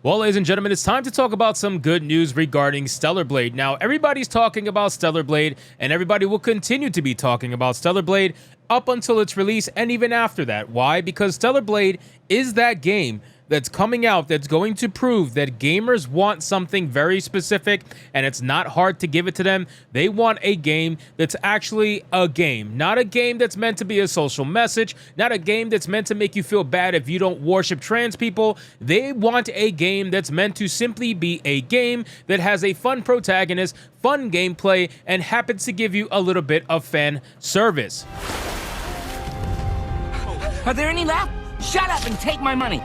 Well, ladies and gentlemen, it's time to talk about some good news regarding Stellar Blade. Now, everybody's talking about Stellar Blade, and everybody will continue to be talking about Stellar Blade up until its release and even after that. Why? Because Stellar Blade is that game that's coming out that's going to prove that gamers want something very specific, and it's not hard to give it to them. They want a game that's actually a game, not a game that's meant to be a social message, not a game that's meant to make you feel bad if you don't worship trans people. They want a game that's meant to simply be a game that has a fun protagonist, fun gameplay, and happens to give you a little bit of fan service. Are there any left? Shut up and take my money.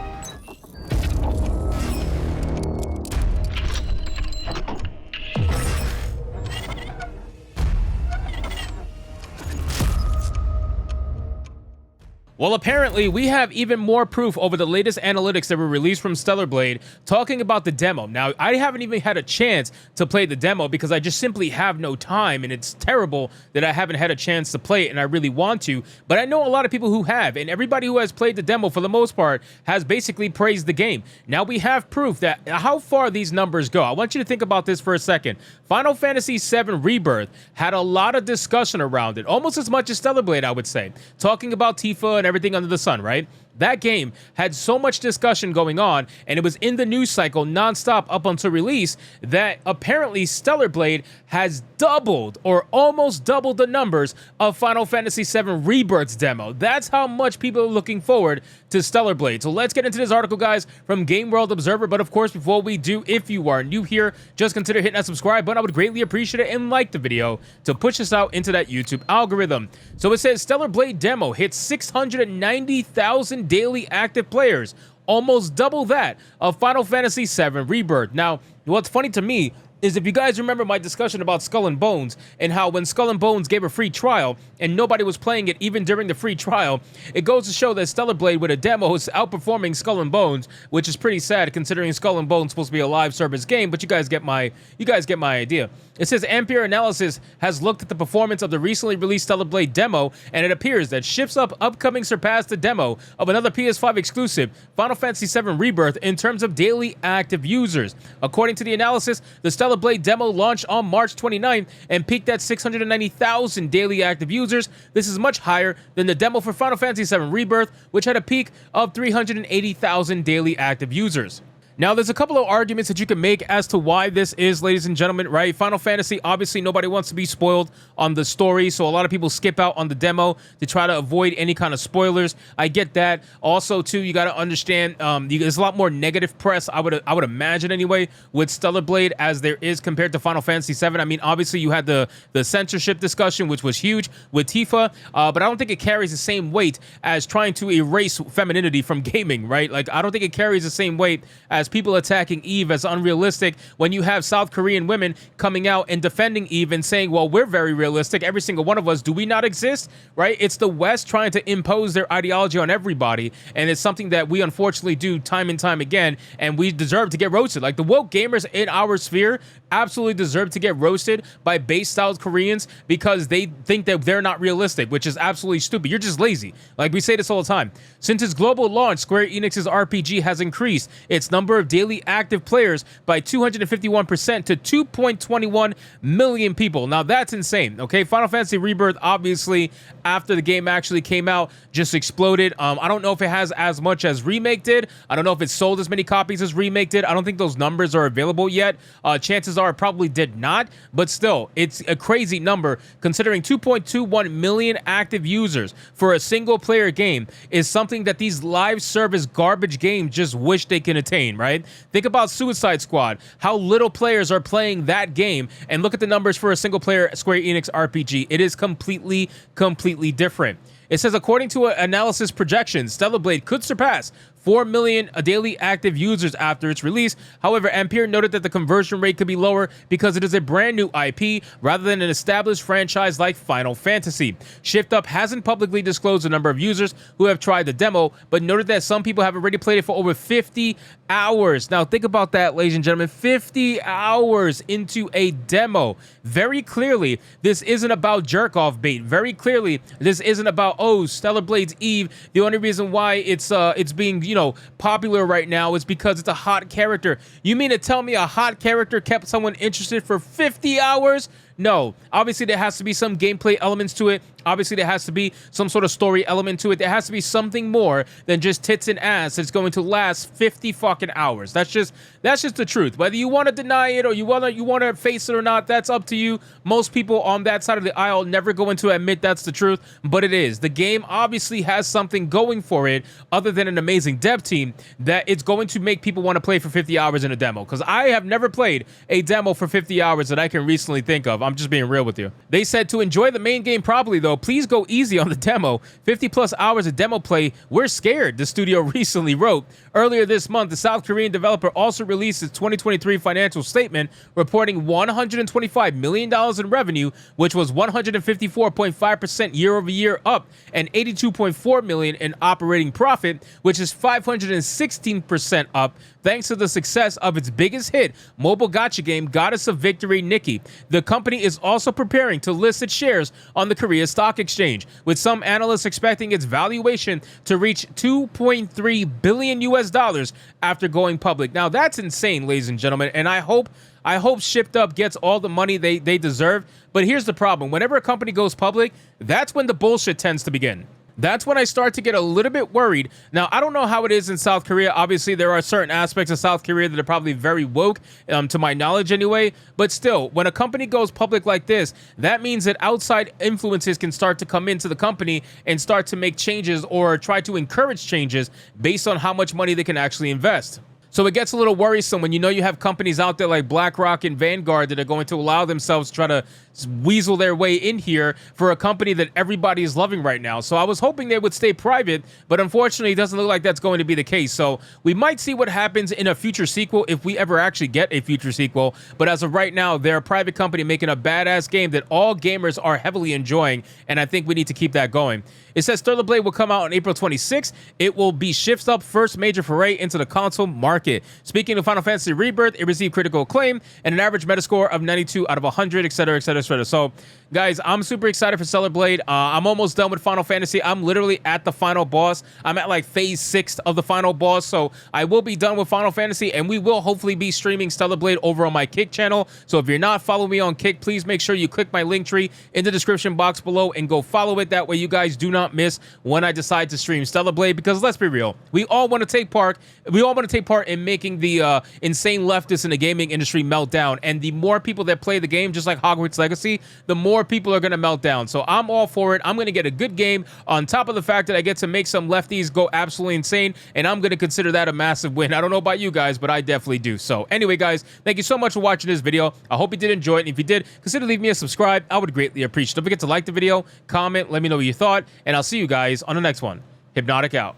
Well, apparently, we have even more proof over the latest analytics that were released from Stellar Blade talking about the demo. Now, I haven't even had a chance to play the demo because I just simply have no time, and it's terrible that I haven't had a chance to play it, and I really want to. But I know a lot of people who have, and everybody who has played the demo, for the most part, has basically praised the game. Now, we have proof that how far these numbers go. I want you to think about this for a second. Final Fantasy VII Rebirth had a lot of discussion around it, almost as much as Stellar Blade, I would say, talking about Tifa and everything under the sun, right? That game had so much discussion going on, and it was in the news cycle nonstop up until release, that apparently Stellar Blade has doubled or almost doubled the numbers of Final Fantasy VII Rebirth's demo. That's how much people are looking forward to Stellar Blade. So let's get into this article, guys, from Game World Observer. But of course, before we do, if you are new here, just consider hitting that subscribe button. I would greatly appreciate it, and like the video to push us out into that YouTube algorithm. So it says Stellar Blade demo hits 690,000 daily active players, almost double that of Final Fantasy VII Rebirth. Now, what's funny to me is if you guys remember my discussion about Skull and Bones and how when Skull and Bones gave a free trial and nobody was playing it even during the free trial, it goes to show that Stellar Blade with a demo is outperforming Skull and Bones, which is pretty sad considering Skull and Bones is supposed to be a live service game, but you guys get my idea. It says Ampere Analysis has looked at the performance of the recently released Stellar Blade demo, and it appears that Shift's upcoming surpassed the demo of another PS5 exclusive, Final Fantasy VII Rebirth, in terms of daily active users. According to the analysis, the Stellar Blade demo launched on March 29th and peaked at 690,000 daily active users. This is much higher than the demo for Final Fantasy VII Rebirth, which had a peak of 380,000 daily active users. Now, there's a couple of arguments that you can make as to why this is, ladies and gentlemen, right? Final Fantasy, obviously, nobody wants to be spoiled on the story, so a lot of people skip out on the demo to try to avoid any kind of spoilers. I get that. Also, too, you got to understand, there's a lot more negative press, I would imagine anyway, with Stellar Blade as there is compared to Final Fantasy VII. I mean, obviously, you had the censorship discussion, which was huge with Tifa, but I don't think it carries the same weight as trying to erase femininity from gaming, right? Like, I don't think it carries the same weight as people attacking Eve as unrealistic when you have South Korean women coming out and defending Eve and saying, well, we're very realistic, every single one of us, do we not exist, right? It's the West trying to impose their ideology on everybody, and it's something that we unfortunately do time and time again, and we deserve to get roasted. Like, the woke gamers in our sphere absolutely deserve to get roasted by base South Koreans because they think that they're not realistic, which is absolutely stupid. You're just lazy. Like, we say this all the time. Since its global launch, Square Enix's RPG has increased its number of daily active players by 251% to 2.21 million people. Now, that's insane, okay? Final Fantasy Rebirth, obviously, after the game actually came out, just exploded. I don't know if it has as much as Remake did. I don't know if it sold as many copies as Remake did. I don't think those numbers are available yet. Chances are it probably did not, but still, it's a crazy number considering 2.21 million active users for a single-player game is something that these live service garbage games just wish they can attain, right? Think about Suicide Squad, how little players are playing that game, and look at the numbers for a single-player Square Enix RPG. It is completely different. It says, according to analysis projections, Stellar Blade could surpass 4 million daily active users after its release. However, Ampere noted that the conversion rate could be lower because it is a brand new IP rather than an established franchise like Final Fantasy. Shift Up hasn't publicly disclosed the number of users who have tried the demo, but noted that some people have already played it for over 50 hours. Now, think about that, ladies and gentlemen. 50 hours into a demo. Very clearly, this isn't about jerk-off bait. Very clearly, this isn't about, oh, Stellar Blade's Eve. The only reason why it's being, popular right now is because it's a hot character. You mean to tell me a hot character kept someone interested for 50 hours? No. Obviously, there has to be some gameplay elements to it. Obviously, there has to be some sort of story element to it. There has to be something more than just tits and ass that's going to last 50 fucking hours. That's just the truth. Whether you want to deny it or you want to face it or not, that's up to you. Most people on that side of the aisle never going to admit that's the truth, but it is. The game obviously has something going for it other than an amazing dev team that it's going to make people want to play for 50 hours in a demo, because I have never played a demo for 50 hours that I can recently think of. I'm just being real with you. They said to enjoy the main game properly, though, please go easy on the demo. 50 plus hours of demo play, we're scared, the studio recently wrote. Earlier this month, the South Korean developer also released its 2023 financial statement, reporting $125 million in revenue, which was 154.5% year-over-year up, and $82.4 million in operating profit, which is 516% up, thanks to the success of its biggest hit, mobile gacha game Goddess of Victory Nikki. The company is also preparing to list its shares on the Korea Stock Exchange, with some analysts expecting its valuation to reach $2.3 billion after going public. Now, that's insane, ladies and gentlemen, and I hope Shipped Up gets all the money they deserve. But here's the problem. Whenever a company goes public, that's when the bullshit tends to begin. That's when I start to get a little bit worried. Now, I don't know how it is in South Korea. Obviously, there are certain aspects of South Korea that are probably very woke, to my knowledge anyway. But still, when a company goes public like this, that means that outside influences can start to come into the company and start to make changes or try to encourage changes based on how much money they can actually invest. So it gets a little worrisome when you have companies out there like BlackRock and Vanguard that are going to allow themselves to try to weasel their way in here for a company that everybody is loving right now. So I was hoping they would stay private, but unfortunately, it doesn't look like that's going to be the case. So we might see what happens in a future sequel if we ever actually get a future sequel. But as of right now, they're a private company making a badass game that all gamers are heavily enjoying, and I think we need to keep that going. It says Stellar Blade will come out on April 26th. It will be Shift Up's first major foray into the console market. Speaking of Final Fantasy Rebirth, it received critical acclaim and an average Metascore of 92 out of 100, etc., etc., etc. So, guys, I'm super excited for Stellar Blade. I'm almost done with Final Fantasy. I'm literally at the final boss. I'm at like phase 6 of the final boss, so I will be done with Final Fantasy, and we will hopefully be streaming Stellar Blade over on my Kick channel. So if you're not following me on Kick, please make sure you click my link tree in the description box below and go follow it. That way you guys do not miss when I decide to stream Stellar Blade, because let's be real, we all want to take part in making the insane leftists in the gaming industry melt down, and the more people that play the game, just like Hogwarts Legacy, the more people are going to melt down. So I'm all for it. I'm going to get a good game on top of the fact that I get to make some lefties go absolutely insane, and I'm going to consider that a massive win. I don't know about you guys, but I definitely do. So anyway, guys, thank you so much for watching this video. I hope you did enjoy it, and if you did, consider leaving me a subscribe. I would greatly appreciate it. Don't forget to like the video, comment, let me know what you thought, and I'll see you guys on the next one. Hypnotic out.